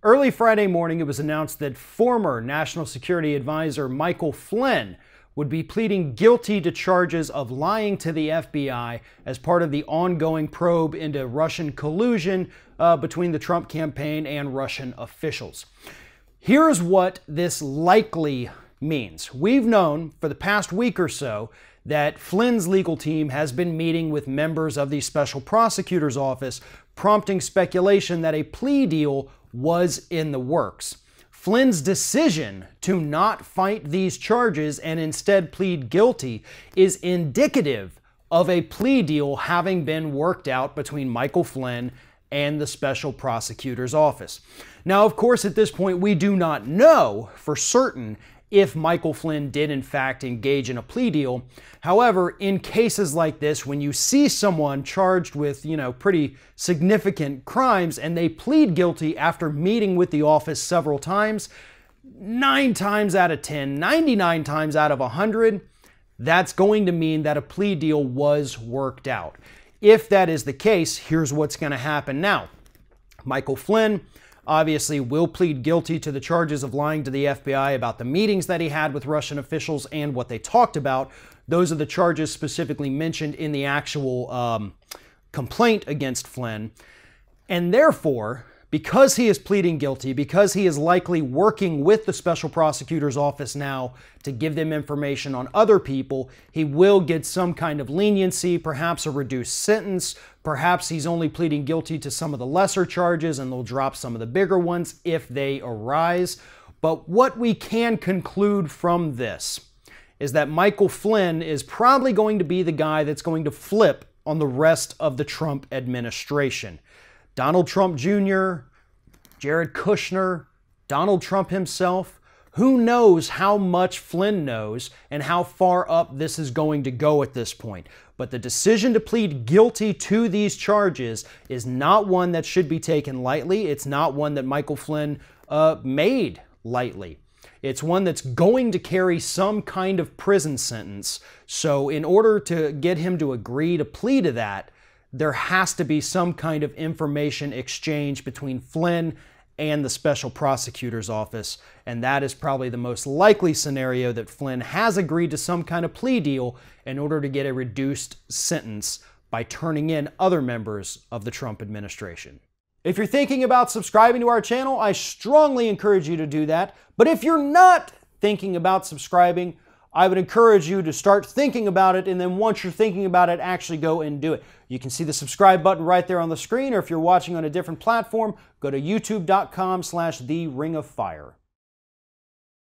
Early Friday morning, it was announced that former National Security Advisor Michael Flynn would be pleading guilty to charges of lying to the FBI as part of the ongoing probe into Russian collusion between the Trump campaign and Russian officials. Here's what this likely means. We've known for the past week or so that Flynn's legal team has been meeting with members of the special prosecutor's office, prompting speculation that a plea deal was in the works. Flynn's decision to not fight these charges and instead plead guilty is indicative of a plea deal having been worked out between Michael Flynn and the special prosecutor's office. Now, of course, at this point, we do not know for certain if Michael Flynn did in fact engage in a plea deal. However, in cases like this, when you see someone charged with, pretty significant crimes and they plead guilty after meeting with the office several times, 9 times out of 10, 99 times out of 100, that's going to mean that a plea deal was worked out. If that is the case, here's what's going to happen now. Michael Flynn obviously will plead guilty to the charges of lying to the FBI about the meetings that he had with Russian officials and what they talked about. Those are the charges specifically mentioned in the actual complaint against Flynn. And therefore, because he is pleading guilty, because he is likely working with the special prosecutor's office now to give them information on other people, he will get some kind of leniency, perhaps a reduced sentence. Perhaps he's only pleading guilty to some of the lesser charges and they'll drop some of the bigger ones if they arise. But what we can conclude from this is that Michael Flynn is probably going to be the guy that's going to flip on the rest of the Trump administration. Donald Trump Jr., Jared Kushner, Donald Trump himself, who knows how much Flynn knows and how far up this is going to go at this point. But the decision to plead guilty to these charges is not one that should be taken lightly. It's not one that Michael Flynn made lightly. It's one that's going to carry some kind of prison sentence. So in order to get him to agree to plea to that, there has to be some kind of information exchange between Flynn and the special prosecutor's office, and that is probably the most likely scenario, that Flynn has agreed to some kind of plea deal in order to get a reduced sentence by turning in other members of the Trump administration. If you're thinking about subscribing to our channel, I strongly encourage you to do that. But if you're not thinking about subscribing, I would encourage you to start thinking about it, and then once you're thinking about it, actually go and do it. You can see the subscribe button right there on the screen, or if you're watching on a different platform, go to youtube.com/theringofFire.